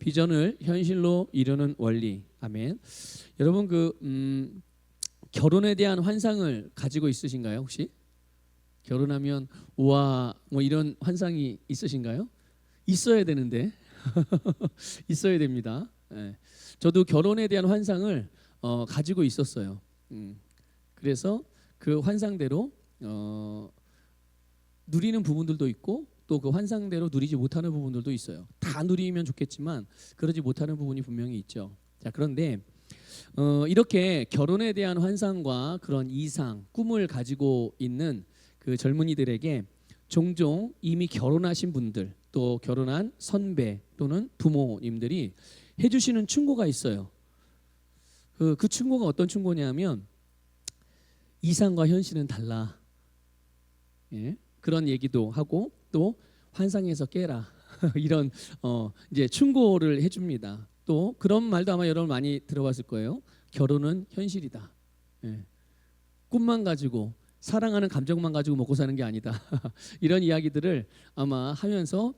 비전을 현실로 이루는 원리. 아멘. 여러분 결혼에 대한 환상을 가지고 있으신가요? 혹시 결혼하면 우와 뭐 이런 환상이 있으신가요? 있어야 되는데 있어야 됩니다. 예. 저도 결혼에 대한 환상을 가지고 있었어요. 그래서 그 환상대로 누리는 부분들도 있고 또 그 환상대로 누리지 못하는 부분들도 있어요. 다 누리면 좋겠지만 그러지 못하는 부분이 분명히 있죠. 자, 그런데 이렇게 결혼에 대한 환상과 그런 이상, 꿈을 가지고 있는 그 젊은이들에게 종종 이미 결혼하신 분들 또 결혼한 선배 또는 부모님들이 해주시는 충고가 있어요. 그 충고가 어떤 충고냐면 이상과 현실은 달라. 예? 그런 얘기도 하고 또 환상에서 깨라 이런 이제 충고를 해줍니다. 또 그런 말도 아마 여러분 많이 들어봤을 거예요. 결혼은 현실이다. 예. 꿈만 가지고 사랑하는 감정만 가지고 먹고 사는 게 아니다. 이런 이야기들을 아마 하면서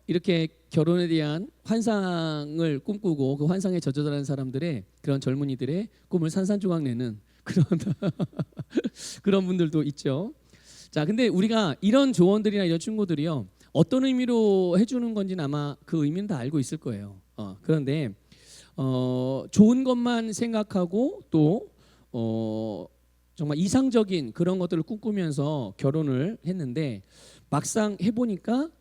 이렇게 결혼에 대한 환상을 꿈꾸고 그 환상에 젖어들어가는 사람들의 그런 젊은이들의 꿈을 산산조각 내는 그런 그런 분들도 있죠. 자, 근데 우리가 이런 조언들이나 이런 충고들이요 어떤 의미로 해주는 건지는 아마 그 의미는 다 알고 있을 거예요. 그런데 좋은 것만 생각하고 또 정말 이상적인 그런 것들을 꿈꾸면서 결혼을 했는데 막상 해보니까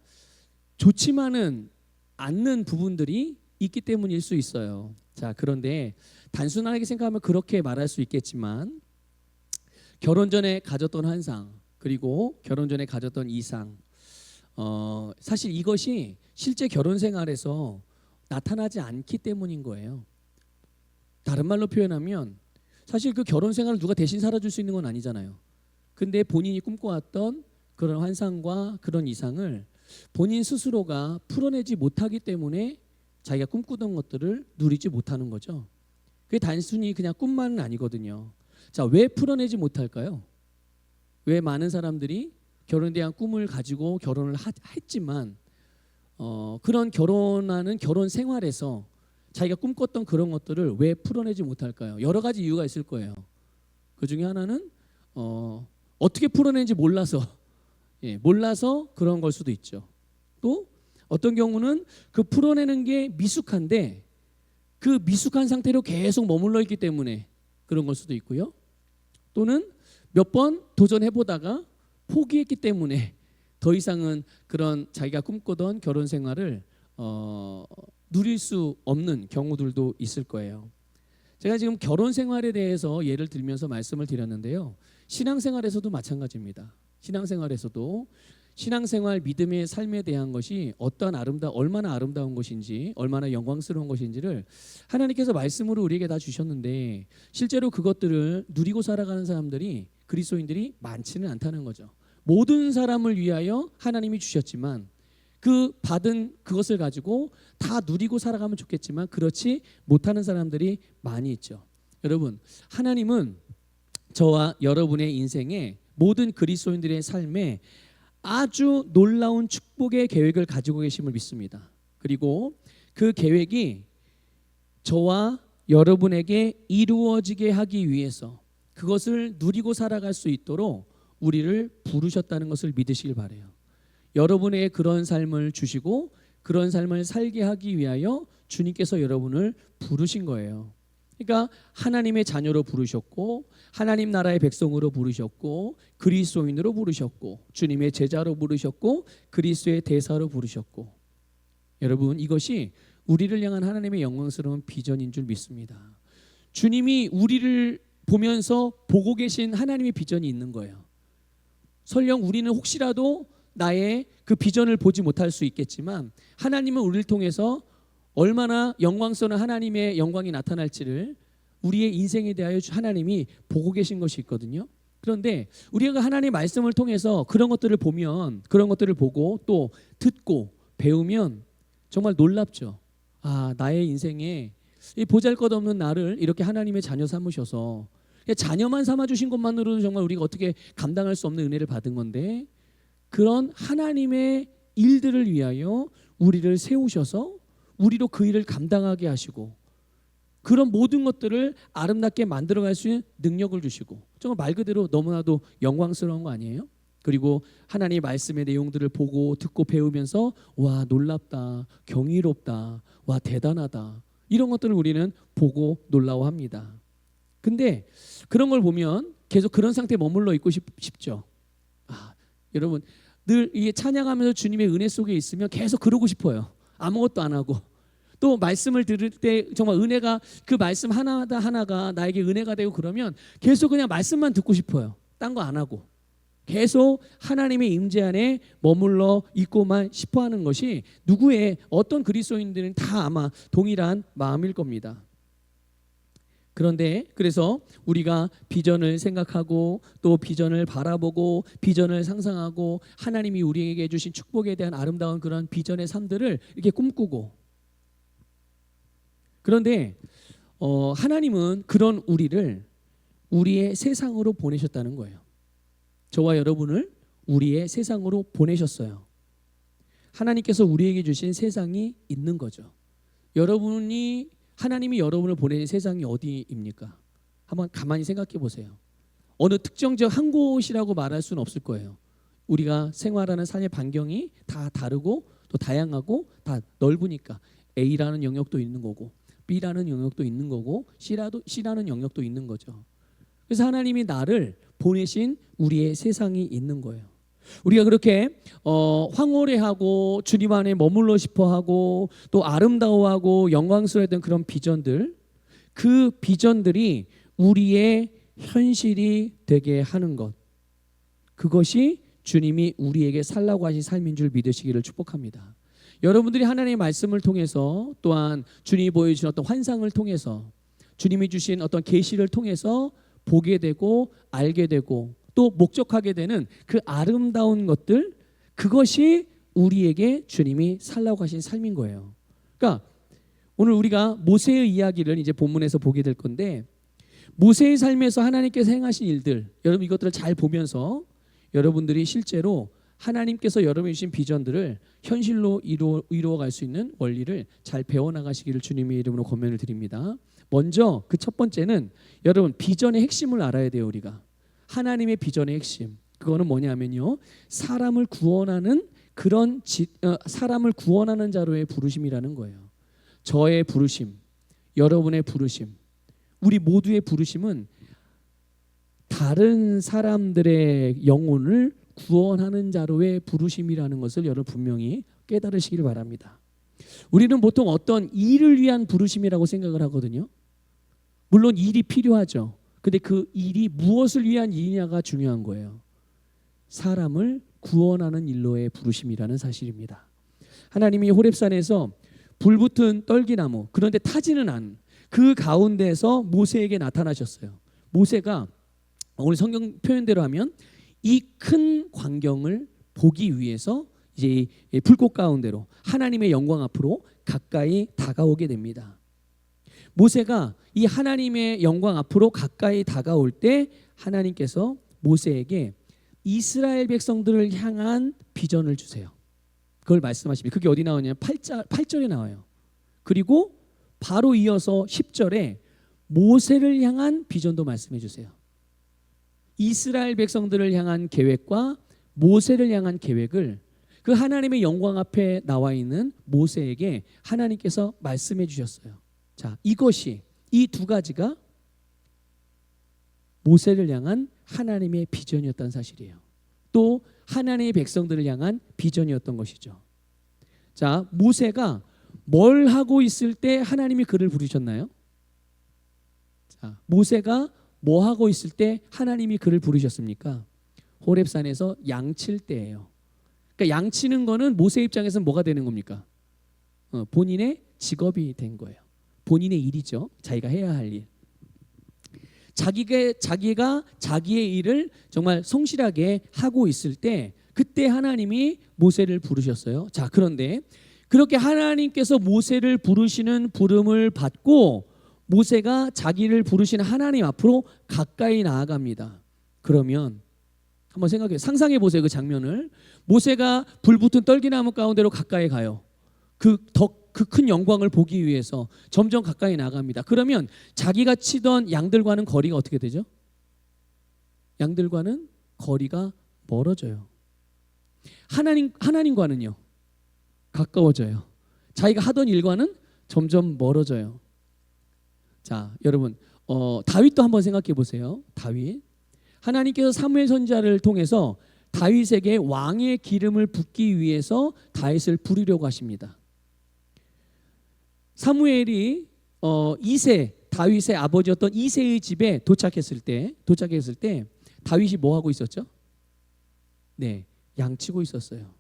좋지만은 않는 부분들이 있기 때문일 수 있어요. 자, 그런데 단순하게 생각하면 그렇게 말할 수 있겠지만 결혼 전에 가졌던 환상 그리고 결혼 전에 가졌던 이상 사실 이것이 실제 결혼 생활에서 나타나지 않기 때문인 거예요. 다른 말로 표현하면 사실 그 결혼 생활을 누가 대신 살아줄 수 있는 건 아니잖아요. 근데 본인이 꿈꿔왔던 그런 환상과 그런 이상을 본인 스스로가 풀어내지 못하기 때문에 자기가 꿈꾸던 것들을 누리지 못하는 거죠. 그게 단순히 그냥 꿈만은 아니거든요. 자, 왜 풀어내지 못할까요? 왜 많은 사람들이 결혼에 대한 꿈을 가지고 결혼을 했지만 그런 결혼하는 결혼 생활에서 자기가 꿈꿨던 그런 것들을 왜 풀어내지 못할까요? 여러 가지 이유가 있을 거예요. 그 중에 하나는 어떻게 풀어내는지 몰라서 몰라서 그런 걸 수도 있죠. 또 어떤 경우는 그 풀어내는 게 미숙한데 그 미숙한 상태로 계속 머물러 있기 때문에 그런 걸 수도 있고요. 또는 몇 번 도전해보다가 포기했기 때문에 더 이상은 그런 자기가 꿈꾸던 결혼 생활을 누릴 수 없는 경우들도 있을 거예요. 제가 지금 결혼 생활에 대해서 예를 들면서 말씀을 드렸는데요. 신앙생활에서도 마찬가지입니다. 신앙생활 믿음의 삶에 대한 것이 얼마나 아름다운 것인지 얼마나 영광스러운 것인지를 하나님께서 말씀으로 우리에게 다 주셨는데 실제로 그것들을 누리고 살아가는 사람들이 그리스도인들이 많지는 않다는 거죠. 모든 사람을 위하여 하나님이 주셨지만 그 받은 그것을 가지고 다 누리고 살아가면 좋겠지만 그렇지 못하는 사람들이 많이 있죠. 여러분, 하나님은 저와 여러분의 인생에 모든 그리스도인들의 삶에 아주 놀라운 축복의 계획을 가지고 계심을 믿습니다. 그리고 그 계획이 저와 여러분에게 이루어지게 하기 위해서 그것을 누리고 살아갈 수 있도록 우리를 부르셨다는 것을 믿으시길 바라요. 여러분의 그런 삶을 주시고 그런 삶을 살게 하기 위하여 주님께서 여러분을 부르신 거예요. 그러니까 하나님의 자녀로 부르셨고 하나님 나라의 백성으로 부르셨고 그리스도인으로 부르셨고 주님의 제자로 부르셨고 그리스도의 대사로 부르셨고 여러분 이것이 우리를 향한 하나님의 영광스러운 비전인 줄 믿습니다. 주님이 우리를 보면서 보고 계신 하나님의 비전이 있는 거예요. 설령 우리는 혹시라도 나의 그 비전을 보지 못할 수 있겠지만 하나님은 우리를 통해서 얼마나 영광스러운 하나님의 영광이 나타날지를 우리의 인생에 대하여 하나님이 보고 계신 것이 있거든요. 그런데 우리가 하나님의 말씀을 통해서 그런 것들을 보면 그런 것들을 보고 또 듣고 배우면 정말 놀랍죠. 아, 나의 인생에 이 보잘것없는 나를 이렇게 하나님의 자녀 삼으셔서 자녀만 삼아주신 것만으로도 정말 우리가 어떻게 감당할 수 없는 은혜를 받은 건데 그런 하나님의 일들을 위하여 우리를 세우셔서 우리로 그 일을 감당하게 하시고 그런 모든 것들을 아름답게 만들어갈 수 있는 능력을 주시고 정말 말 그대로 너무나도 영광스러운 거 아니에요? 그리고 하나님의 말씀의 내용들을 보고 듣고 배우면서 와 놀랍다, 경이롭다, 와 대단하다 이런 것들을 우리는 보고 놀라워합니다. 근데 그런 걸 보면 계속 그런 상태에 머물러 있고 싶죠. 여러분 늘 이게 찬양하면서 주님의 은혜 속에 있으면 계속 그러고 싶어요. 아무것도 안 하고 또 말씀을 들을 때 정말 은혜가 그 말씀 하나가 나에게 은혜가 되고 그러면 계속 그냥 말씀만 듣고 싶어요. 딴 거 안 하고 계속 하나님의 임재 안에 머물러 있고만 싶어하는 것이 누구의 어떤 그리스도인들은 다 아마 동일한 마음일 겁니다. 그런데 그래서 우리가 비전을 생각하고 또 비전을 바라보고 비전을 상상하고 하나님이 우리에게 주신 축복에 대한 아름다운 그런 비전의 삶들을 이렇게 꿈꾸고 그런데 하나님은 그런 우리를 우리의 세상으로 보내셨다는 거예요. 저와 여러분을 우리의 세상으로 보내셨어요. 하나님께서 우리에게 주신 세상이 있는 거죠. 하나님이 여러분을 보내는 세상이 어디입니까? 한번 가만히 생각해 보세요. 어느 특정적 한 곳이라고 말할 수는 없을 거예요. 우리가 생활하는 삶의 반경이 다 다르고 또 다양하고 다 넓으니까 A라는 영역도 있는 거고 B라는 영역도 있는 거고 C라는 영역도 있는 거죠. 그래서 하나님이 나를 보내신 우리의 세상이 있는 거예요. 우리가 그렇게 황홀해하고 주님 안에 머물러 싶어하고 또 아름다워하고 영광스러웠던 그런 비전들, 그 비전들이 우리의 현실이 되게 하는 것, 그것이 주님이 우리에게 살라고 하신 삶인 줄 믿으시기를 축복합니다. 여러분들이 하나님의 말씀을 통해서 또한 주님이 보여주신 어떤 환상을 통해서 주님이 주신 어떤 계시를 통해서 보게 되고 알게 되고 또 목적하게 되는 그 아름다운 것들, 그것이 우리에게 주님이 살라고 하신 삶인 거예요. 그러니까 오늘 우리가 모세의 이야기를 이제 본문에서 보게 될 건데 모세의 삶에서 하나님께서 행하신 일들, 여러분 이것들을 잘 보면서 여러분들이 실제로 하나님께서 여러분이 주신 비전들을 현실로 이루어갈 수 있는 원리를 잘 배워나가시기를 주님의 이름으로 권면을 드립니다. 먼저 그 첫 번째는 여러분 비전의 핵심을 알아야 돼요. 우리가 하나님의 비전의 핵심, 그거는 뭐냐면요, 사람을 구원하는 사람을 구원하는 자로의 부르심이라는 거예요. 저의 부르심, 여러분의 부르심, 우리 모두의 부르심은 다른 사람들의 영혼을 구원하는 자로의 부르심이라는 것을 여러분 분명히 깨달으시길 바랍니다. 우리는 보통 어떤 일을 위한 부르심이라고 생각을 하거든요. 물론 일이 필요하죠. 근데 그 일이 무엇을 위한 일이냐가 중요한 거예요. 사람을 구원하는 일로의 부르심이라는 사실입니다. 하나님이 호렙산에서 불붙은 떨기나무, 그런데 타지는 않은 그 가운데에서 모세에게 나타나셨어요. 모세가 오늘 성경 표현대로 하면 이 큰 광경을 보기 위해서 이제 불꽃 가운데로 하나님의 영광 앞으로 가까이 다가오게 됩니다. 모세가 이 하나님의 영광 앞으로 가까이 다가올 때 하나님께서 모세에게 이스라엘 백성들을 향한 비전을 주세요. 그걸 말씀하십니다. 그게 어디 나오냐면 8절에 나와요. 그리고 바로 이어서 10절에 모세를 향한 비전도 말씀해 주세요. 이스라엘 백성들을 향한 계획과 모세를 향한 계획을 그 하나님의 영광 앞에 나와 있는 모세에게 하나님께서 말씀해 주셨어요. 자, 이것이 이 두 가지가 모세를 향한 하나님의 비전이었다는 사실이에요. 또 하나님의 백성들을 향한 비전이었던 것이죠. 자, 모세가 뭘 하고 있을 때 하나님이 그를 부르셨나요? 자, 모세가 뭐 하고 있을 때 하나님이 그를 부르셨습니까? 호렙산에서 양칠 때예요. 그러니까 양치는 거는 모세 입장에서는 뭐가 되는 겁니까? 본인의 직업이 된 거예요. 본인의 일이죠. 자기가 해야 할 일. 자기가 자기의 일을 정말 성실하게 하고 있을 때 그때 하나님이 모세를 부르셨어요. 자, 그런데 그렇게 하나님께서 모세를 부르시는 부름을 받고 모세가 자기를 부르시는 하나님 앞으로 가까이 나아갑니다. 그러면 한번 상상해 보세요. 그 장면을. 모세가 불붙은 떨기나무 가운데로 가까이 가요. 그 그 큰 영광을 보기 위해서 점점 가까이 나갑니다. 그러면 자기가 치던 양들과는 거리가 어떻게 되죠? 양들과는 거리가 멀어져요. 하나님과는요 가까워져요. 자기가 하던 일과는 점점 멀어져요. 자, 여러분 다윗도 한번 생각해 보세요. 다윗, 하나님께서 사무엘 선지자를 통해서 다윗에게 왕의 기름을 붓기 위해서 다윗을 부르려고 하십니다. 사무엘이 이세, 다윗의 아버지였던 이세의 집에 도착했을 때 다윗이 뭐 하고 있었죠? 네, 양치고 있었어요.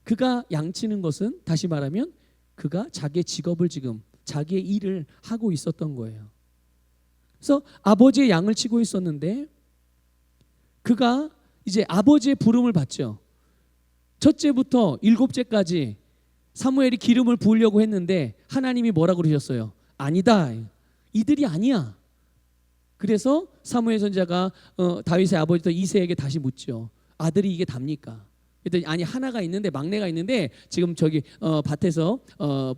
그가 양치는 것은 다시 말하면 그가 자기의 직업을 지금 자기의 일을 하고 있었던 거예요. 그래서 아버지의 양을 치고 있었는데 그가 이제 아버지의 부름을 받죠. 첫째부터 일곱째까지 사무엘이 기름을 부으려고 했는데 하나님이 뭐라고 그러셨어요? 아니다. 이들이 아니야. 그래서 사무엘 선지자가 다윗의 아버지 이새에게 다시 묻죠. 아들이 이게 답니까? 그랬더니 아니 하나가 있는데 막내가 있는데 지금 저기 밭에서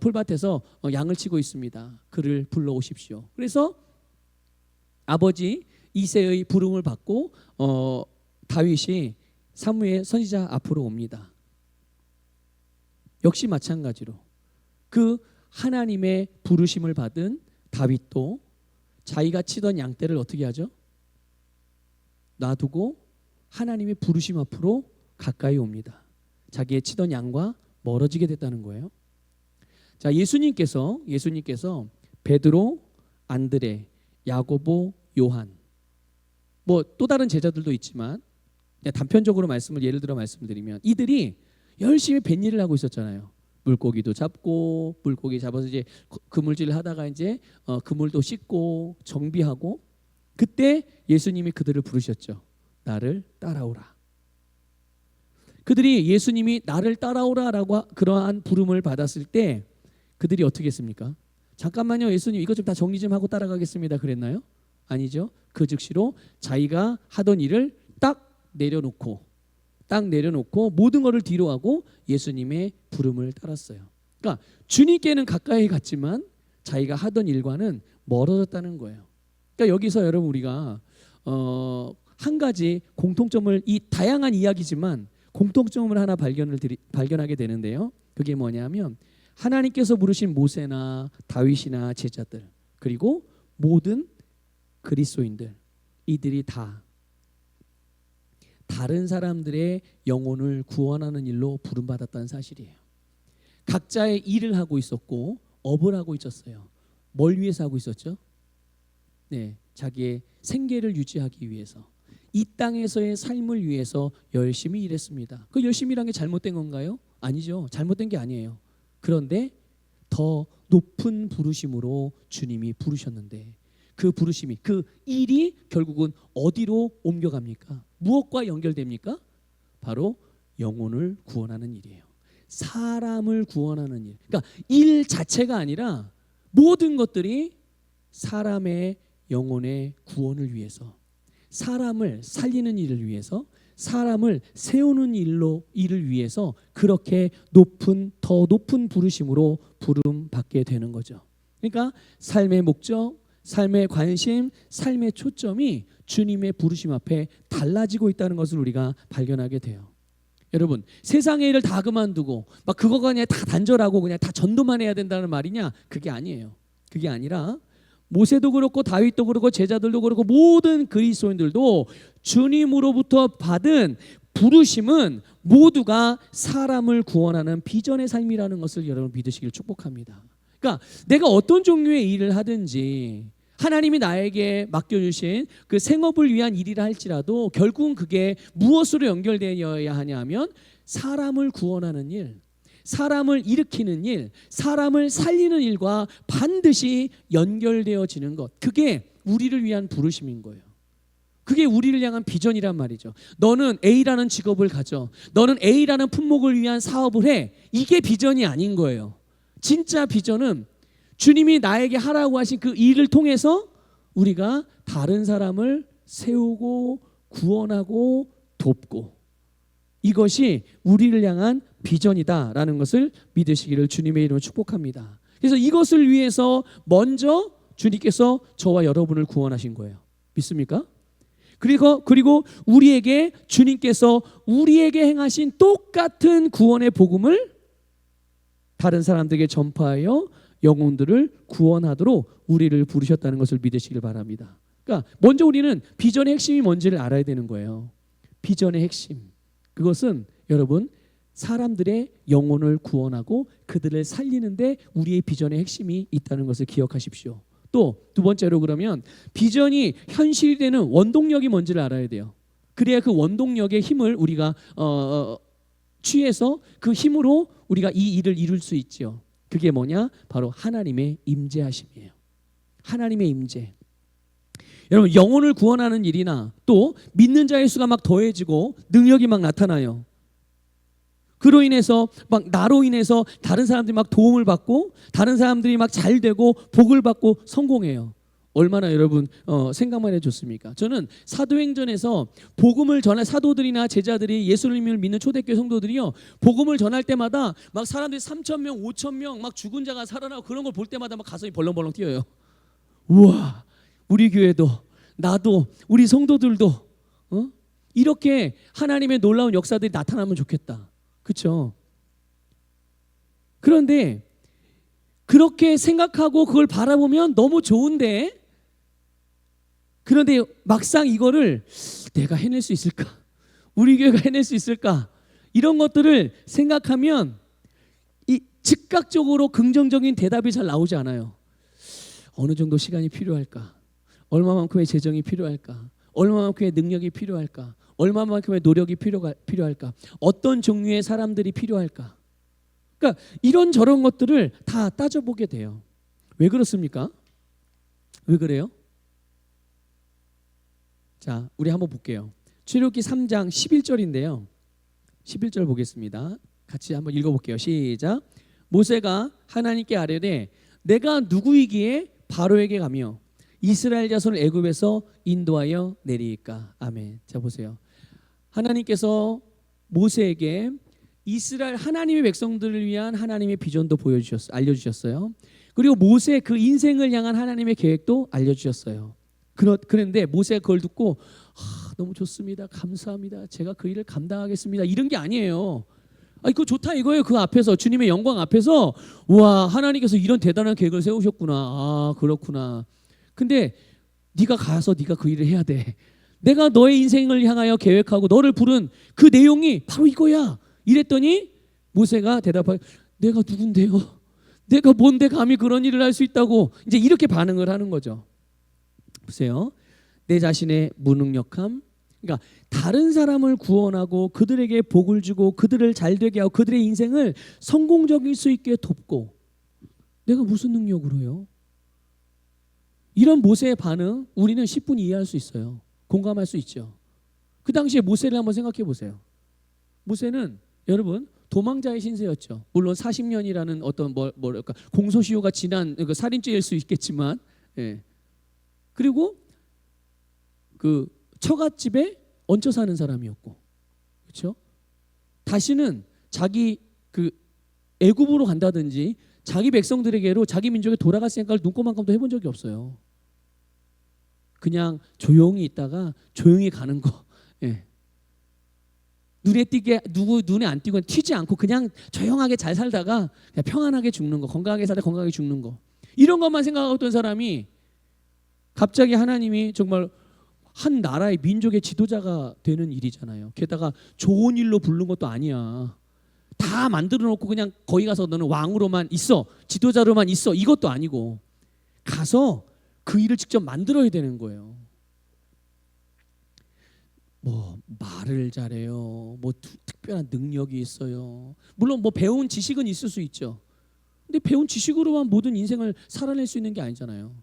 풀밭에서 양을 치고 있습니다. 그를 불러오십시오. 그래서 아버지 이새의 부름을 받고 다윗이 사무엘 선지자 앞으로 옵니다. 역시 마찬가지로 그 하나님의 부르심을 받은 다윗도 자기가 치던 양떼를 어떻게 하죠? 놔두고 하나님의 부르심 앞으로 가까이 옵니다. 자기의 치던 양과 멀어지게 됐다는 거예요. 자, 예수님께서 베드로, 안드레, 야고보, 요한 뭐 또 다른 제자들도 있지만 단편적으로 예를 들어 말씀을 드리면 이들이 열심히 뱃일을 하고 있었잖아요. 물고기도 잡고 물고기 잡아서 이제 그물질을 하다가 이제 그물도 씻고 정비하고 그때 예수님이 그들을 부르셨죠. 나를 따라오라. 그들이 예수님이 나를 따라오라라고 그러한 부름을 받았을 때 그들이 어떻게 했습니까? 잠깐만요 예수님 이것 좀 다 정리 좀 하고 따라가겠습니다 그랬나요? 아니죠. 그 즉시로 자기가 하던 일을 딱 내려놓고 모든 것을 뒤로 하고 예수님의 부름을 따랐어요. 그러니까 주님께는 가까이 갔지만 자기가 하던 일과는 멀어졌다는 거예요. 그러니까 여기서 여러분 우리가 한 가지 공통점을 이 다양한 이야기지만 공통점을 하나 발견하게 되는데요. 그게 뭐냐면 하나님께서 부르신 모세나 다윗이나 제자들 그리고 모든 그리스도인들 이들이 다 다른 사람들의 영혼을 구원하는 일로 부름받았다는 사실이에요. 각자의 일을 하고 있었고 업을 하고 있었어요. 뭘 위해서 하고 있었죠? 네, 자기의 생계를 유지하기 위해서 이 땅에서의 삶을 위해서 열심히 일했습니다. 그 열심히 일한 게 잘못된 건가요? 아니죠. 잘못된 게 아니에요. 그런데 더 높은 부르심으로 주님이 부르셨는데 그 부르심이 그 일이 결국은 어디로 옮겨갑니까? 무엇과 연결됩니까? 바로 영혼을 구원하는 일이에요. 사람을 구원하는 일. 그러니까 일 자체가 아니라 모든 것들이 사람의 영혼의 구원을 위해서 사람을 살리는 일을 위해서 사람을 세우는 일을 위해서 그렇게 더 높은 부르심으로 부름받게 되는 거죠. 그러니까 삶의 목적 삶의 관심, 삶의 초점이 주님의 부르심 앞에 달라지고 있다는 것을 우리가 발견하게 돼요. 여러분 세상의 일을 다 그만두고 막 그거가 그냥 다 단절하고 그냥 다 전도만 해야 된다는 말이냐? 그게 아니에요. 그게 아니라 모세도 그렇고 다윗도 그렇고 제자들도 그렇고 모든 그리스도인들도 주님으로부터 받은 부르심은 모두가 사람을 구원하는 비전의 삶이라는 것을 여러분 믿으시길 축복합니다. 그러니까 내가 어떤 종류의 일을 하든지 하나님이 나에게 맡겨주신 그 생업을 위한 일이라 할지라도 결국은 그게 무엇으로 연결되어야 하냐면 사람을 구원하는 일, 사람을 일으키는 일, 사람을 살리는 일과 반드시 연결되어지는 것. 그게 우리를 위한 부르심인 거예요. 그게 우리를 향한 비전이란 말이죠. 너는 A라는 직업을 가져. 너는 A라는 품목을 위한 사업을 해. 이게 비전이 아닌 거예요. 진짜 비전은 주님이 나에게 하라고 하신 그 일을 통해서 우리가 다른 사람을 세우고 구원하고 돕고 이것이 우리를 향한 비전이다라는 것을 믿으시기를 주님의 이름으로 축복합니다. 그래서 이것을 위해서 먼저 주님께서 저와 여러분을 구원하신 거예요. 믿습니까? 그리고 우리에게 주님께서 우리에게 행하신 똑같은 구원의 복음을 다른 사람들에게 전파하여 영혼들을 구원하도록 우리를 부르셨다는 것을 믿으시길 바랍니다. 그러니까 먼저 우리는 비전의 핵심이 뭔지를 알아야 되는 거예요. 비전의 핵심. 그것은 여러분 사람들의 영혼을 구원하고 그들을 살리는데 우리의 비전의 핵심이 있다는 것을 기억하십시오. 또 두 번째로 그러면 비전이 현실이 되는 원동력이 뭔지를 알아야 돼요. 그래야 그 원동력의 힘을 우리가 취해서 그 힘으로 우리가 이 일을 이룰 수 있죠. 그게 뭐냐? 바로 하나님의 임재하심이에요. 하나님의 임재. 여러분 영혼을 구원하는 일이나 또 믿는 자의 수가 막 더해지고 능력이 막 나타나요. 그로 인해서 막 나로 인해서 다른 사람들이 막 도움을 받고 다른 사람들이 막 잘 되고 복을 받고 성공해요. 얼마나 여러분 생각만 해줬습니까? 저는 사도행전에서 복음을 전할 사도들이나 제자들이 예수님을 믿는 초대교회 성도들이요 복음을 전할 때마다 막 사람들이 3,000명, 5,000명 막 죽은 자가 살아나고 그런 걸 볼 때마다 막 가슴이 벌렁벌렁 뛰어요. 우와, 우리 교회도 나도 우리 성도들도 이렇게 하나님의 놀라운 역사들이 나타나면 좋겠다. 그렇죠? 그런데 그렇게 생각하고 그걸 바라보면 너무 좋은데 그런데 막상 이거를 내가 해낼 수 있을까? 우리 교회가 해낼 수 있을까? 이런 것들을 생각하면 이 즉각적으로 긍정적인 대답이 잘 나오지 않아요. 어느 정도 시간이 필요할까? 얼마만큼의 재정이 필요할까? 얼마만큼의 능력이 필요할까? 얼마만큼의 노력이 필요할까? 어떤 종류의 사람들이 필요할까? 그러니까 이런저런 것들을 다 따져보게 돼요. 왜 그렇습니까? 왜 그래요? 자, 우리 한번 볼게요. 출애굽기 3장 11절인데요. 11절 보겠습니다. 같이 한번 읽어볼게요. 시작. 모세가 하나님께 아뢰되 내가 누구이기에 바로에게 가며 이스라엘 자손을 애굽에서 인도하여 내리까. 아멘. 자 보세요. 하나님께서 모세에게 이스라엘 하나님의 백성들을 위한 하나님의 비전도 알려주셨어요. 그리고 모세 그 인생을 향한 하나님의 계획도 알려주셨어요. 그런데 모세가 그걸 듣고 너무 좋습니다. 감사합니다. 제가 그 일을 감당하겠습니다. 이런 게 아니에요. 그거 좋다 이거예요. 그 앞에서 주님의 영광 앞에서 와 하나님께서 이런 대단한 계획을 세우셨구나. 그렇구나. 근데 네가 가서 네가 그 일을 해야 돼. 내가 너의 인생을 향하여 계획하고 너를 부른 그 내용이 바로 이거야. 이랬더니 모세가 대답하여 내가 누군데요? 내가 뭔데 감히 그런 일을 할 수 있다고 이제 이렇게 반응을 하는 거죠. 보세요. 내 자신의 무능력함. 그러니까 다른 사람을 구원하고 그들에게 복을 주고 그들을 잘되게 하고 그들의 인생을 성공적일 수 있게 돕고 내가 무슨 능력으로요? 이런 모세의 반응 우리는 10분 이해할 수 있어요. 공감할 수 있죠. 그 당시에 모세를 한번 생각해 보세요. 모세는 여러분 도망자의 신세였죠. 물론 40년이라는 어떤 뭐랄까 공소시효가 지난 그 살인죄일 수 있겠지만, 예. 그리고 그 처갓집에 얹혀 사는 사람이었고, 그렇죠? 다시는 자기 그 애굽으로 간다든지 자기 백성들에게로 자기 민족에 돌아갈 생각을 눈꼽만큼도 해본 적이 없어요. 그냥 조용히 있다가 조용히 가는 거. 예. 눈에 안 띄고 튀지 않고 그냥 조용하게 잘 살다가 그냥 평안하게 죽는 거, 건강하게 살다 건강하게 죽는 거. 이런 것만 생각하던 사람이 갑자기 하나님이 정말 한 나라의 민족의 지도자가 되는 일이잖아요. 게다가 좋은 일로 부른 것도 아니야. 다 만들어 놓고 그냥 거기 가서 너는 왕으로만 있어, 지도자로만 있어, 이것도 아니고 가서 그 일을 직접 만들어야 되는 거예요. 뭐 말을 잘해요. 뭐 특별한 능력이 있어요. 물론 뭐 배운 지식은 있을 수 있죠. 근데 배운 지식으로만 모든 인생을 살아낼 수 있는 게 아니잖아요.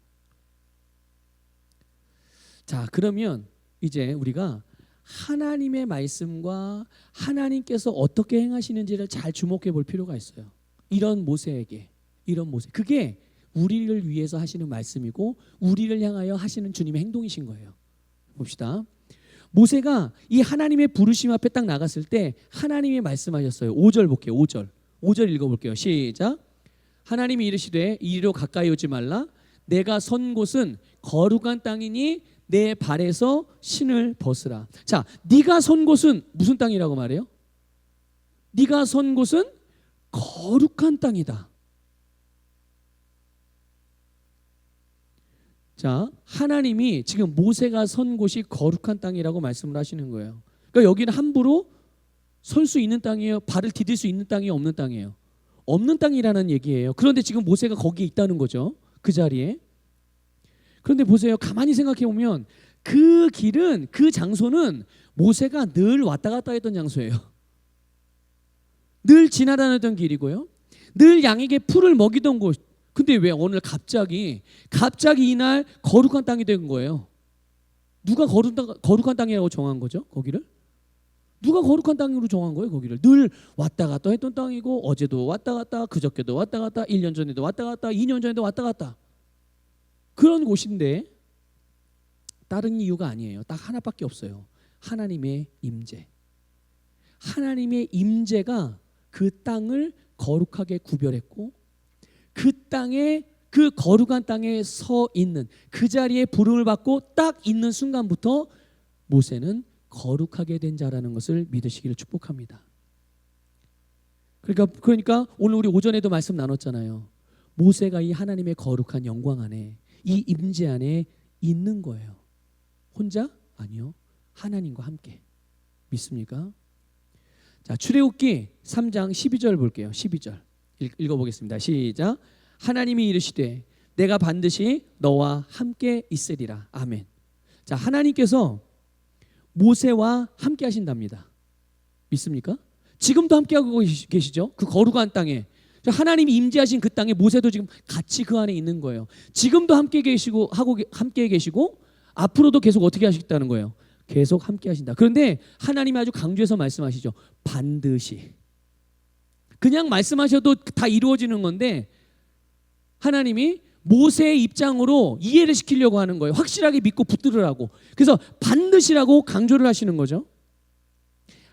자, 그러면 이제 우리가 하나님의 말씀과 하나님께서 어떻게 행하시는지를 잘 주목해 볼 필요가 있어요. 이런 모세 그게 우리를 위해서 하시는 말씀이고 우리를 향하여 하시는 주님의 행동이신 거예요. 봅시다. 모세가 이 하나님의 부르심 앞에 딱 나갔을 때 하나님이 말씀하셨어요. 5절 볼게요. 5절 읽어볼게요. 시작. 하나님이 이르시되 이리로 가까이 오지 말라. 내가 선 곳은 거룩한 땅이니 내 발에서 신을 벗으라. 자, 네가 선 곳은 무슨 땅이라고 말해요? 네가 선 곳은 거룩한 땅이다. 자, 하나님이 지금 모세가 선 곳이 거룩한 땅이라고 말씀을 하시는 거예요. 그러니까 여기는 함부로 설 수 있는 땅이에요? 발을 디딜 수 있는 땅이에요? 없는 땅이에요? 없는 땅이라는 얘기예요. 그런데 지금 모세가 거기에 있다는 거죠. 그 자리에. 그런데 보세요. 가만히 생각해 보면 그 길은, 그 장소는 모세가 늘 왔다 갔다 했던 장소예요. 늘 지나다녔던 길이고요. 늘 양에게 풀을 먹이던 곳. 근데 왜 오늘 갑자기 이날 거룩한 땅이 된 거예요? 누가 거룩한 땅이라고 정한 거죠? 거기를? 누가 거룩한 땅으로 정한 거예요? 거기를 늘 왔다 갔다 했던 땅이고, 어제도 왔다 갔다, 그저께도 왔다 갔다, 1년 전에도 왔다 갔다, 2년 전에도 왔다 갔다, 그런 곳인데 다른 이유가 아니에요. 딱 하나밖에 없어요. 하나님의 임재. 하나님의 임재가 그 땅을 거룩하게 구별했고, 그 땅에, 그 거룩한 땅에 서 있는, 그 자리에 부름을 받고 딱 있는 순간부터 모세는 거룩하게 된 자라는 것을 믿으시기를 축복합니다. 그러니까 오늘 우리 오전에도 말씀 나눴잖아요. 모세가 이 하나님의 거룩한 영광 안에, 이 임재 안에 있는 거예요. 혼자? 아니요. 하나님과 함께. 믿습니까? 자, 출애굽기 3장 12절 볼게요. 12절 읽어보겠습니다. 시작. 하나님이 이르시되 내가 반드시 너와 함께 있으리라. 아멘. 자, 하나님께서 모세와 함께 하신답니다. 믿습니까? 지금도 함께하고 계시죠? 그 거룩한 땅에. 하나님이 임재하신 그 땅에 모세도 지금 같이 그 안에 있는 거예요. 지금도 함께 계시고, 함께 계시고, 앞으로도 계속 어떻게 하시겠다는 거예요? 계속 함께 하신다. 그런데 하나님이 아주 강조해서 말씀하시죠. 반드시. 그냥 말씀하셔도 다 이루어지는 건데 하나님이 모세의 입장으로 이해를 시키려고 하는 거예요. 확실하게 믿고 붙들으라고. 그래서 반드시라고 강조를 하시는 거죠.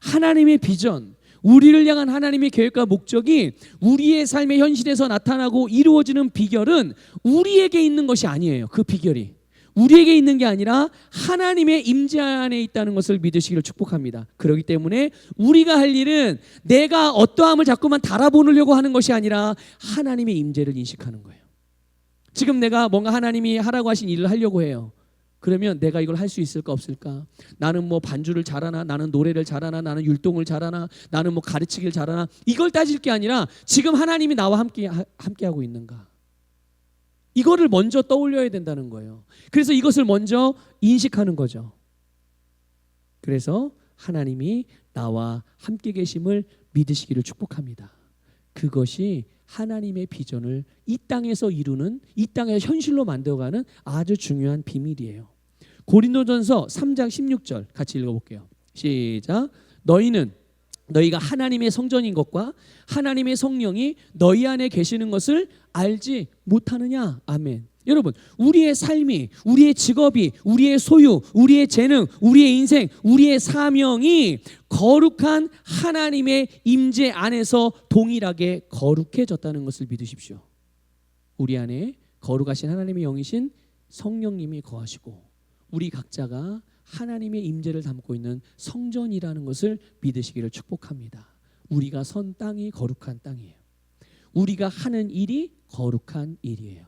하나님의 비전, 우리를 향한 하나님의 계획과 목적이 우리의 삶의 현실에서 나타나고 이루어지는 비결은 우리에게 있는 것이 아니에요. 그 비결이 우리에게 있는 게 아니라 하나님의 임재 안에 있다는 것을 믿으시기를 축복합니다. 그렇기 때문에 우리가 할 일은 내가 어떠함을 자꾸만 달아보려고 하는 것이 아니라 하나님의 임재를 인식하는 거예요. 지금 내가 뭔가 하나님이 하라고 하신 일을 하려고 해요. 그러면 내가 이걸 할 수 있을까 없을까? 나는 뭐 반주를 잘하나? 나는 노래를 잘하나? 나는 율동을 잘하나? 나는 뭐 가르치기를 잘하나? 이걸 따질 게 아니라 지금 하나님이 나와 함께하고 있는가? 이거를 먼저 떠올려야 된다는 거예요. 그래서 이것을 먼저 인식하는 거죠. 그래서 하나님이 나와 함께 계심을 믿으시기를 축복합니다. 그것이 하나님의 비전을 이 땅에서 이루는, 이 땅에서 현실로 만들어가는 아주 중요한 비밀이에요. 고린도전서 3장 16절 같이 읽어볼게요. 시작. 너희가 하나님의 성전인 것과 하나님의 성령이 너희 안에 계시는 것을 알지 못하느냐? 아멘. 여러분, 우리의 삶이, 우리의 직업이, 우리의 소유, 우리의 재능, 우리의 인생, 우리의 사명이 거룩한 하나님의 임재 안에서 동일하게 거룩해졌다는 것을 믿으십시오. 우리 안에 거룩하신 하나님의 영이신 성령님이 거하시고 우리 각자가 하나님의 임재를 담고 있는 성전이라는 것을 믿으시기를 축복합니다. 우리가 선 땅이 거룩한 땅이에요. 우리가 하는 일이 거룩한 일이에요.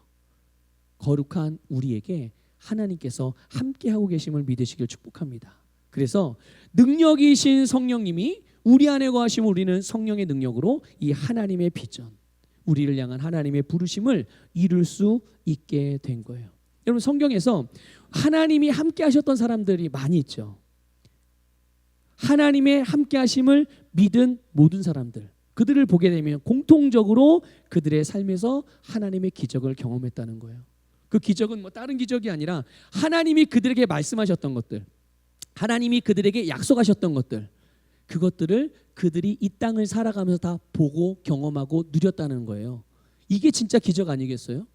거룩한 우리에게 하나님께서 함께하고 계심을 믿으시길 축복합니다. 그래서 능력이신 성령님이 우리 안에 거하시면 우리는 성령의 능력으로 이 하나님의 비전, 우리를 향한 하나님의 부르심을 이룰 수 있게 된 거예요. 여러분, 성경에서 하나님이 함께 하셨던 사람들이 많이 있죠. 하나님의 함께 하심을 믿은 모든 사람들, 그들을 보게 되면 공통적으로 그들의 삶에서 하나님의 기적을 경험했다는 거예요. 그 기적은 뭐 다른 기적이 아니라 하나님이 그들에게 말씀하셨던 것들, 하나님이 그들에게 약속하셨던 것들, 그것들을 그들이 이 땅을 살아가면서 다 보고 경험하고 누렸다는 거예요. 이게 진짜 기적 아니겠어요?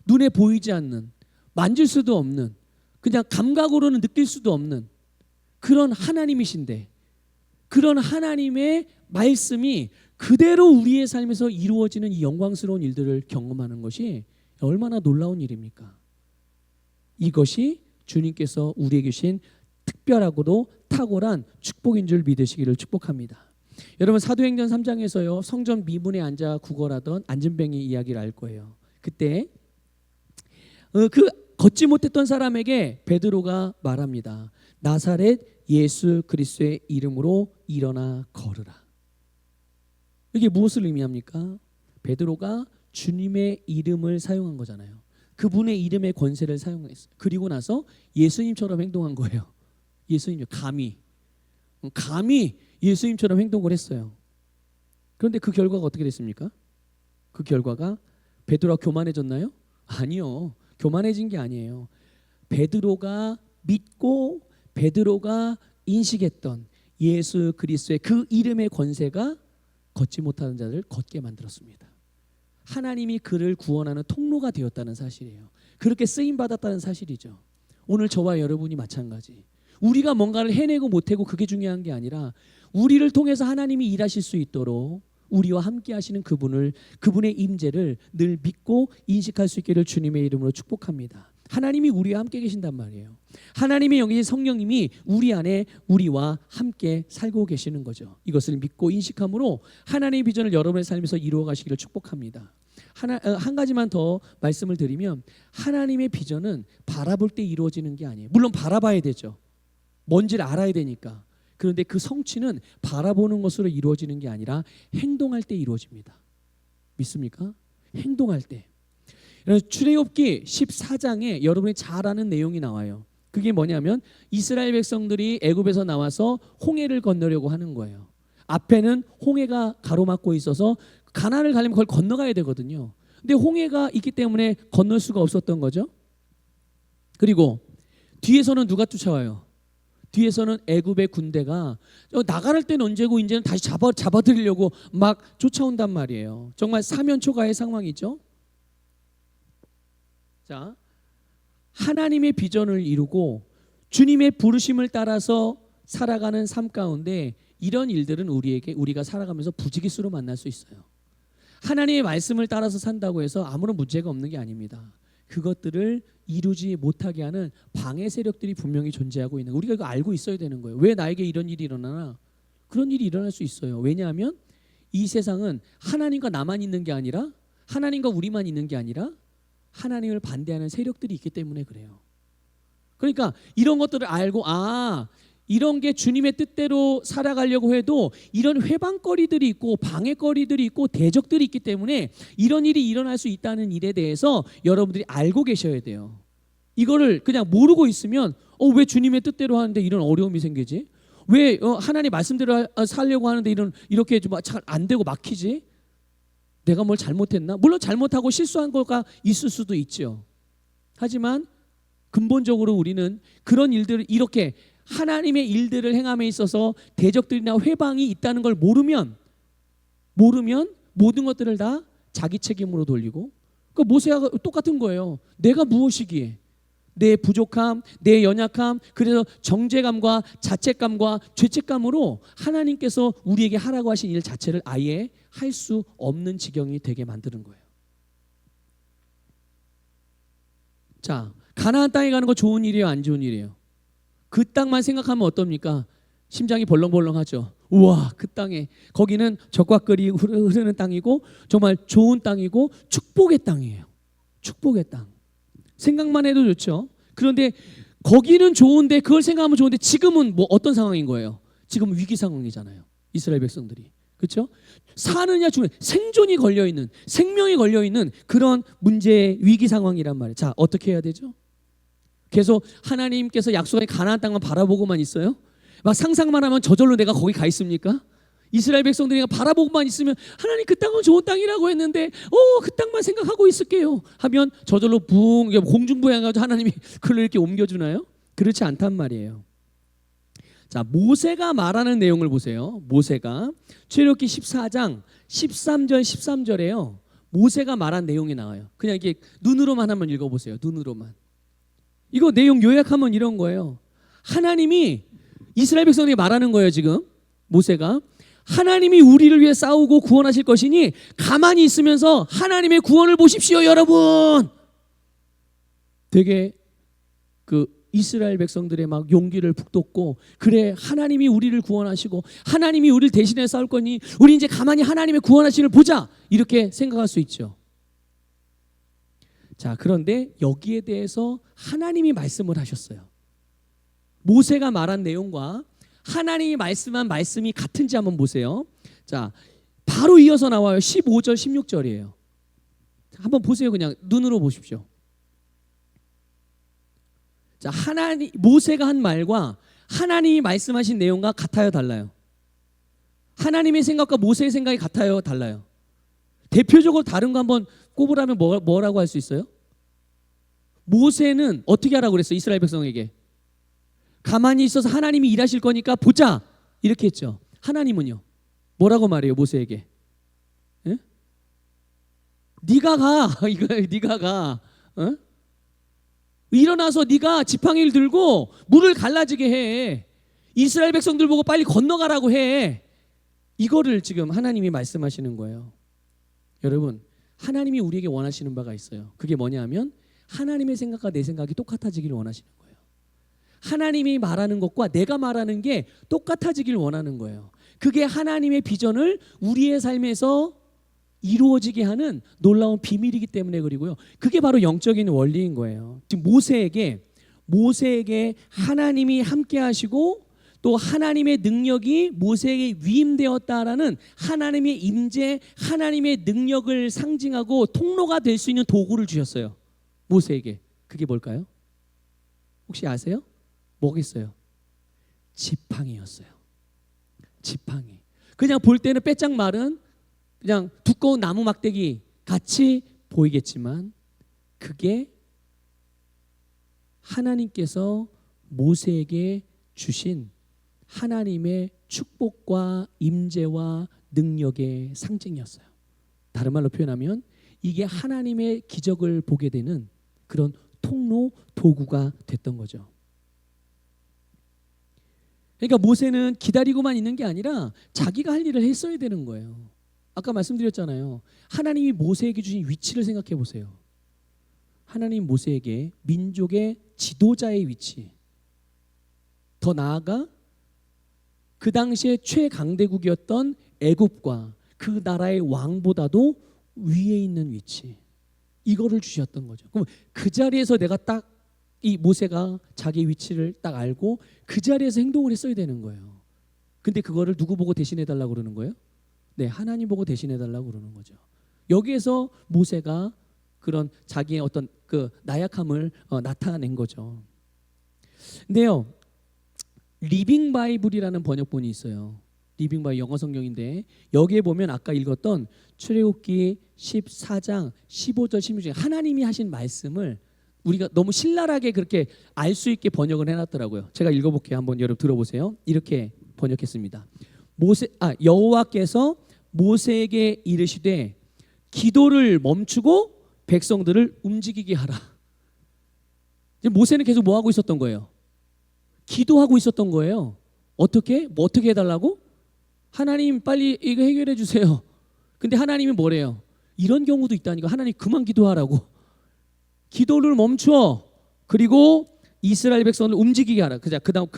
눈에 보이지 않는, 만질 수도 없는, 그냥 감각으로는 느낄 수도 없는 그런 하나님이신데, 그런 하나님의 말씀이 그대로 우리의 삶에서 이루어지는 이 영광스러운 일들을 경험하는 것이 얼마나 놀라운 일입니까? 이것이 주님께서 우리에게 주신 특별하고도 탁월한 축복인 줄 믿으시기를 축복합니다. 여러분 사도행전 3장에서요 성전 미문에 앉아 구걸하던 안진뱅이 이야기를 알 거예요. 그때 그 걷지 못했던 사람에게 베드로가 말합니다. 나사렛 예수 그리스도의 이름으로 일어나 걸으라. 이게 무엇을 의미합니까? 베드로가 주님의 이름을 사용한 거잖아요. 그분의 이름의 권세를 사용했어요. 그리고 나서 예수님처럼 행동한 거예요. 예수님 감히 예수님처럼 행동을 했어요. 그런데 그 결과가 어떻게 됐습니까? 그 결과가 베드로가 교만해졌나요? 아니요. 교만해진 게 아니에요. 베드로가 믿고 베드로가 인식했던 예수 그리스도의 그 이름의 권세가 걷지 못하는 자를 걷게 만들었습니다. 하나님이 그를 구원하는 통로가 되었다는 사실이에요. 그렇게 쓰임 받았다는 사실이죠. 오늘 저와 여러분이 마찬가지. 우리가 뭔가를 해내고 못하고 그게 중요한 게 아니라 우리를 통해서 하나님이 일하실 수 있도록 우리와 함께 하시는 그분의 임재를 늘 믿고 인식할 수 있기를 주님의 이름으로 축복합니다. 하나님이 우리와 함께 계신단 말이에요. 하나님의 영이신 성령님이 우리 안에 우리와 함께 살고 계시는 거죠. 이것을 믿고 인식함으로 하나님의 비전을 여러분의 삶에서 이루어 가시기를 축복합니다. 한 가지만 더 말씀을 드리면 하나님의 비전은 바라볼 때 이루어지는 게 아니에요. 물론 바라봐야 되죠. 뭔지를 알아야 되니까. 그런데 그 성취는 바라보는 것으로 이루어지는 게 아니라 행동할 때 이루어집니다. 믿습니까? 행동할 때. 출애굽기 14장에 여러분이 잘 아는 내용이 나와요. 그게 뭐냐면 이스라엘 백성들이 애굽에서 나와서 홍해를 건너려고 하는 거예요. 앞에는 홍해가 가로막고 있어서 가나안을 가려면 그걸 건너가야 되거든요. 근데 홍해가 있기 때문에 건널 수가 없었던 거죠. 그리고 뒤에서는 누가 쫓아와요? 뒤에서는 애굽의 군대가 나갈 때는 언제고 이제는 다시 잡아들이려고 막 쫓아온단 말이에요. 정말 사면초가의 상황이죠. 자, 하나님의 비전을 이루고 주님의 부르심을 따라서 살아가는 삶 가운데 이런 일들은 우리가 살아가면서 부지기수로 만날 수 있어요. 하나님의 말씀을 따라서 산다고 해서 아무런 문제가 없는 게 아닙니다. 그것들을 이루지 못하게 하는 방해 세력들이 분명히 존재하고 있는 거예요. 우리가 이거 알고 있어야 되는 거예요. 왜 나에게 이런 일이 일어나나? 그런 일이 일어날 수 있어요. 왜냐하면 이 세상은 하나님과 나만 있는 게 아니라 하나님과 우리만 있는 게 아니라 하나님을 반대하는 세력들이 있기 때문에 그래요. 그러니까 이런 것들을 알고 이런 게 주님의 뜻대로 살아가려고 해도 이런 회방거리들이 있고 방해거리들이 있고 대적들이 있기 때문에 이런 일이 일어날 수 있다는 일에 대해서 여러분들이 알고 계셔야 돼요. 이거를 그냥 모르고 있으면 왜 주님의 뜻대로 하는데 이런 어려움이 생기지? 왜 하나님 말씀대로 살려고 하는데 이렇게 잘 안 되고 막히지? 내가 뭘 잘못했나? 물론 잘못하고 실수한 거가 있을 수도 있죠. 하지만 근본적으로 우리는 그런 일들을 이렇게 하나님의 일들을 행함에 있어서 대적들이나 회방이 있다는 걸 모르면 모든 것들을 다 자기 책임으로 돌리고 모세가 똑같은 거예요. 내가 무엇이기에 내 부족함, 내 연약함, 그래서 정죄감과 자책감과 죄책감으로 하나님께서 우리에게 하라고 하신 일 자체를 아예 할 수 없는 지경이 되게 만드는 거예요. 자, 가나안 땅에 가는 거 좋은 일이에요, 안 좋은 일이에요? 그 땅만 생각하면 어떻습니까? 심장이 벌렁벌렁하죠. 우와, 그 땅에 거기는 적과 꿀이 흐르는 땅이고 정말 좋은 땅이고 축복의 땅이에요. 축복의 땅. 생각만 해도 좋죠. 그런데 거기는 좋은데 그걸 생각하면 좋은데 지금은 어떤 상황인 거예요? 지금 위기 상황이잖아요. 이스라엘 백성들이. 그렇죠? 사느냐 죽느냐 생존이 걸려있는 생명이 걸려있는 그런 문제 위기 상황이란 말이에요. 자, 어떻게 해야 되죠? 계속 하나님께서 약속한 가나안 땅만 바라보고만 있어요? 막 상상만 하면 저절로 내가 거기 가 있습니까? 이스라엘 백성들이 바라보고만 있으면 하나님 그 땅은 좋은 땅이라고 했는데 그 땅만 생각하고 있을게요 하면 저절로 공중부양하고 하나님이 그걸 이렇게 옮겨주나요? 그렇지 않단 말이에요. 자, 모세가 말하는 내용을 보세요. 모세가 출애굽기 14장 13절 13절에요. 모세가 말한 내용이 나와요. 그냥 이게 눈으로만 한번 읽어보세요. 눈으로만. 이거 내용 요약하면 이런 거예요. 하나님이 이스라엘 백성들이 말하는 거예요. 지금 모세가 하나님이 우리를 위해 싸우고 구원하실 것이니 가만히 있으면서 하나님의 구원을 보십시오, 여러분. 되게 그 이스라엘 백성들의 막 용기를 북돋고, 그래 하나님이 우리를 구원하시고 하나님이 우리를 대신해 싸울 거니 우리 이제 가만히 하나님의 구원하심을 보자, 이렇게 생각할 수 있죠. 자, 그런데 여기에 대해서 하나님이 말씀을 하셨어요. 모세가 말한 내용과 하나님이 말씀한 말씀이 같은지 한번 보세요. 자, 바로 이어서 나와요. 15절 16절이에요 한번 보세요. 그냥 눈으로 보십시오. 자, 모세가 한 말과 하나님이 말씀하신 내용과 같아요, 달라요? 하나님의 생각과 모세의 생각이 같아요, 달라요? 대표적으로 다른 거 한번 꼽으라면 뭐라고 할 수 있어요? 모세는 어떻게 하라고 그랬어요? 이스라엘 백성에게 가만히 있어서 하나님이 일하실 거니까 보자, 이렇게 했죠. 하나님은요 뭐라고 말해요? 모세에게 예? 네가 가 이거 네가 가 어? 일어나서 네가 지팡이를 들고 물을 갈라지게 해. 이스라엘 백성들 보고 빨리 건너가라고 해. 이거를 지금 하나님이 말씀하시는 거예요. 여러분, 하나님이 우리에게 원하시는 바가 있어요. 그게 뭐냐면 하나님의 생각과 내 생각이 똑같아지기를 원하시는 거예요. 하나님이 말하는 것과 내가 말하는 게 똑같아지길 원하는 거예요. 그게 하나님의 비전을 우리의 삶에서 이루어지게 하는 놀라운 비밀이기 때문에, 그리고요, 그게 바로 영적인 원리인 거예요. 지금 모세에게 하나님이 함께 하시고 또 하나님의 능력이 모세에게 위임되었다라는 하나님의 임재, 하나님의 능력을 상징하고 통로가 될 수 있는 도구를 주셨어요. 모세에게. 그게 뭘까요? 혹시 아세요? 뭐겠어요? 지팡이였어요. 지팡이. 그냥 볼 때는 빼짝 마른 그냥 두꺼운 나무 막대기 같이 보이겠지만, 그게 하나님께서 모세에게 주신 하나님의 축복과 임재와 능력의 상징이었어요. 다른 말로 표현하면 이게 하나님의 기적을 보게 되는 그런 통로, 도구가 됐던 거죠. 그러니까 모세는 기다리고만 있는 게 아니라 자기가 할 일을 했어야 되는 거예요. 아까 말씀드렸잖아요. 하나님이 모세에게 주신 위치를 생각해 보세요. 하나님 모세에게 민족의 지도자의 위치, 더 나아가 그 당시에 최강대국이었던 애굽과 그 나라의 왕보다도 위에 있는 위치, 이거를 주셨던 거죠. 그럼 그 자리에서 내가 딱 이 모세가 자기 위치를 딱 알고 그 자리에서 행동을 했어야 되는 거예요. 근데 그거를 누구 보고 대신해 달라고 그러는 거예요? 네, 하나님 보고 대신해 달라고 그러는 거죠. 여기에서 모세가 그런 자기의 어떤 그 나약함을 나타낸 거죠. 근데요, 리빙 바이블이라는 번역본이 있어요. 리빙 바이블 영어 성경인데, 여기에 보면 아까 읽었던 출애굽기 14장 15절 16절 하나님이 하신 말씀을 우리가 너무 신랄하게 그렇게 알 수 있게 번역을 해놨더라고요. 제가 읽어볼게요. 한번 여러분 들어보세요. 이렇게 번역했습니다. 여호와께서 모세에게 이르시되 기도를 멈추고 백성들을 움직이게 하라. 모세는 계속 뭐 하고 있었던 거예요? 기도하고 있었던 거예요. 어떻게? 뭐 어떻게 해달라고? 하나님 빨리 이거 해결해 주세요. 근데 하나님이 뭐래요? 이런 경우도 있다니까. 하나님 그만 기도하라고. 기도를 멈춰. 그리고 이스라엘 백성을 움직이게 하라. 그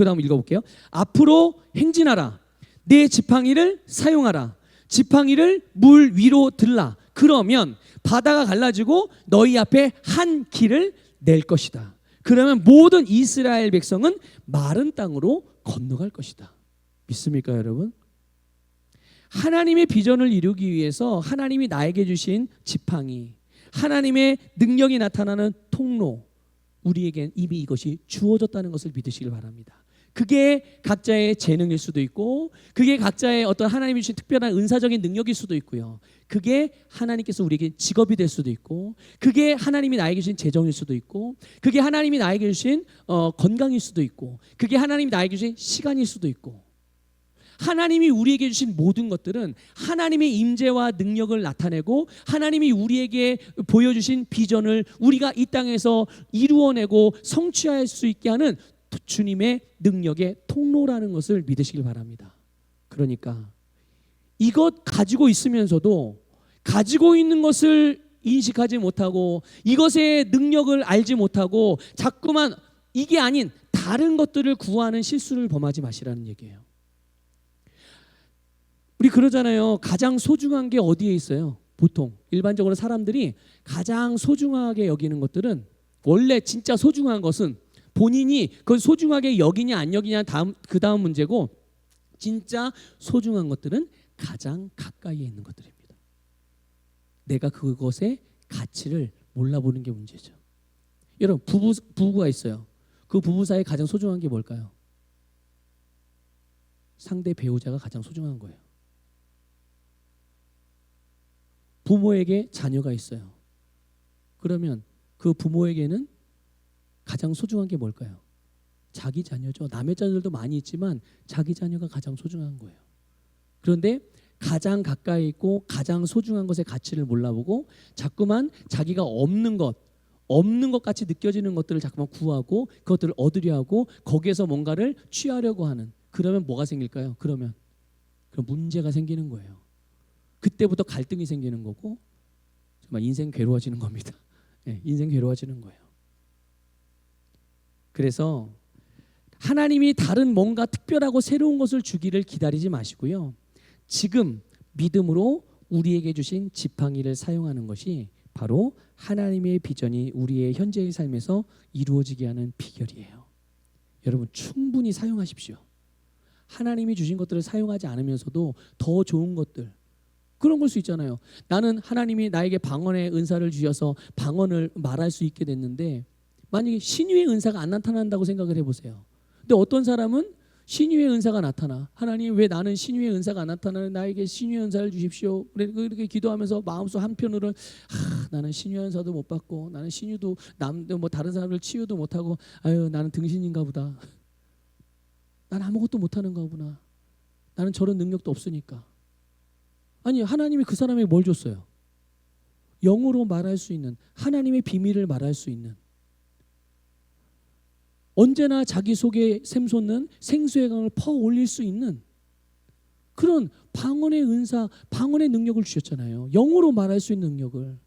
다음 읽어볼게요. 앞으로 행진하라. 내 지팡이를 사용하라. 지팡이를 물 위로 들라. 그러면 바다가 갈라지고 너희 앞에 한 길을 낼 것이다. 그러면 모든 이스라엘 백성은 마른 땅으로 건너갈 것이다. 믿습니까, 여러분? 하나님의 비전을 이루기 위해서 하나님이 나에게 주신 지팡이, 하나님의 능력이 나타나는 통로, 우리에겐 이미 이것이 주어졌다는 것을 믿으시길 바랍니다. 그게 각자의 재능일 수도 있고, 그게 각자의 어떤 하나님이 주신 특별한 은사적인 능력일 수도 있고요. 그게 하나님께서 우리에게 직업이 될 수도 있고, 그게 하나님이 나에게 주신 재정일 수도 있고, 그게 하나님이 나에게 주신 건강일 수도 있고, 그게 하나님이 나에게 주신 시간일 수도 있고, 하나님이 우리에게 주신 모든 것들은 하나님의 임재와 능력을 나타내고 하나님이 우리에게 보여주신 비전을 우리가 이 땅에서 이루어내고 성취할 수 있게 하는 주님의 능력의 통로라는 것을 믿으시길 바랍니다. 그러니까 이것 가지고 있으면서도 가지고 있는 것을 인식하지 못하고 이것의 능력을 알지 못하고 자꾸만 이게 아닌 다른 것들을 구하는 실수를 범하지 마시라는 얘기예요. 우리 그러잖아요. 가장 소중한 게 어디에 있어요? 보통 일반적으로 사람들이 가장 소중하게 여기는 것들은, 원래 진짜 소중한 것은 본인이 그걸 소중하게 여기냐 안 여기냐 그 다음 문제고, 진짜 소중한 것들은 가장 가까이에 있는 것들입니다. 내가 그것의 가치를 몰라보는 게 문제죠. 여러분, 부부가 있어요. 그 부부 사이에 가장 소중한 게 뭘까요? 상대 배우자가 가장 소중한 거예요. 부모에게 자녀가 있어요. 그러면 그 부모에게는 가장 소중한 게 뭘까요? 자기 자녀죠. 남의 자녀들도 많이 있지만 자기 자녀가 가장 소중한 거예요. 그런데 가장 가까이 있고 가장 소중한 것의 가치를 몰라보고 자꾸만 자기가 없는 것 같이 느껴지는 것들을 자꾸만 구하고 그것들을 얻으려 하고 거기에서 뭔가를 취하려고 하는, 그러면 뭐가 생길까요? 그럼 문제가 생기는 거예요. 그때부터 갈등이 생기는 거고 정말 인생 괴로워지는 겁니다. 네, 인생 괴로워지는 거예요. 그래서 하나님이 다른 뭔가 특별하고 새로운 것을 주기를 기다리지 마시고요. 지금 믿음으로 우리에게 주신 지팡이를 사용하는 것이 바로 하나님의 비전이 우리의 현재의 삶에서 이루어지게 하는 비결이에요. 여러분, 충분히 사용하십시오. 하나님이 주신 것들을 사용하지 않으면서도 더 좋은 것들, 그런 걸 수 있잖아요. 나는 하나님이 나에게 방언의 은사를 주셔서 방언을 말할 수 있게 됐는데, 만약에 신유의 은사가 안 나타난다고 생각을 해보세요. 근데 어떤 사람은 신유의 은사가 나타나. 하나님, 왜 나는 신유의 은사가 안 나타나는, 나에게 신유의 은사를 주십시오. 그렇게 기도하면서 마음속 한편으로는 나는 신유의 은사도 못 받고, 나는 신유도 다른 사람을 치유도 못하고, 아유 나는 등신인가 보다. 난 아무것도 못하는가 보나. 나는 저런 능력도 없으니까. 아니, 하나님이 그 사람에게 뭘 줬어요? 영으로 말할 수 있는, 하나님의 비밀을 말할 수 있는, 언제나 자기 속에 샘솟는 생수의 강을 퍼 올릴 수 있는 그런 방언의 은사, 방언의 능력을 주셨잖아요. 영으로 말할 수 있는 능력을.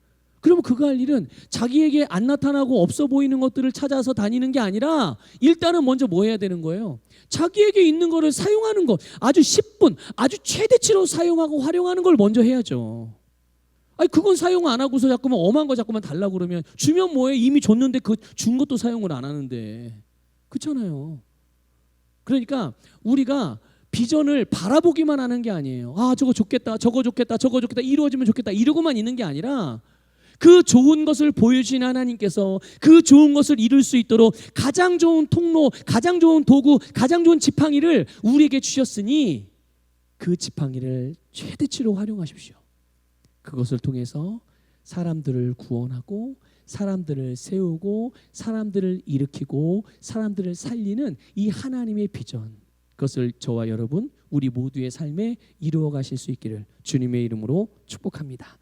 그러면 그가 할 일은 자기에게 안 나타나고 없어 보이는 것들을 찾아서 다니는 게 아니라 일단은 먼저 뭐 해야 되는 거예요? 자기에게 있는 거를 사용하는 것, 아주 10분, 아주 최대치로 사용하고 활용하는 걸 먼저 해야죠. 아니, 그건 사용 안 하고서 자꾸만 엄한 거 자꾸만 달라고 그러면 주면 뭐해? 이미 줬는데 그 준 것도 사용을 안 하는데. 그렇잖아요. 그러니까 우리가 비전을 바라보기만 하는 게 아니에요. 아, 저거 좋겠다, 저거 좋겠다, 저거 좋겠다, 이루어지면 좋겠다, 이러고만 있는 게 아니라 그 좋은 것을 보여주신 하나님께서 그 좋은 것을 이룰 수 있도록 가장 좋은 통로, 가장 좋은 도구, 가장 좋은 지팡이를 우리에게 주셨으니 그 지팡이를 최대치로 활용하십시오. 그것을 통해서 사람들을 구원하고 사람들을 세우고 사람들을 일으키고 사람들을 살리는 이 하나님의 비전, 그것을 저와 여러분 우리 모두의 삶에 이루어 가실 수 있기를 주님의 이름으로 축복합니다.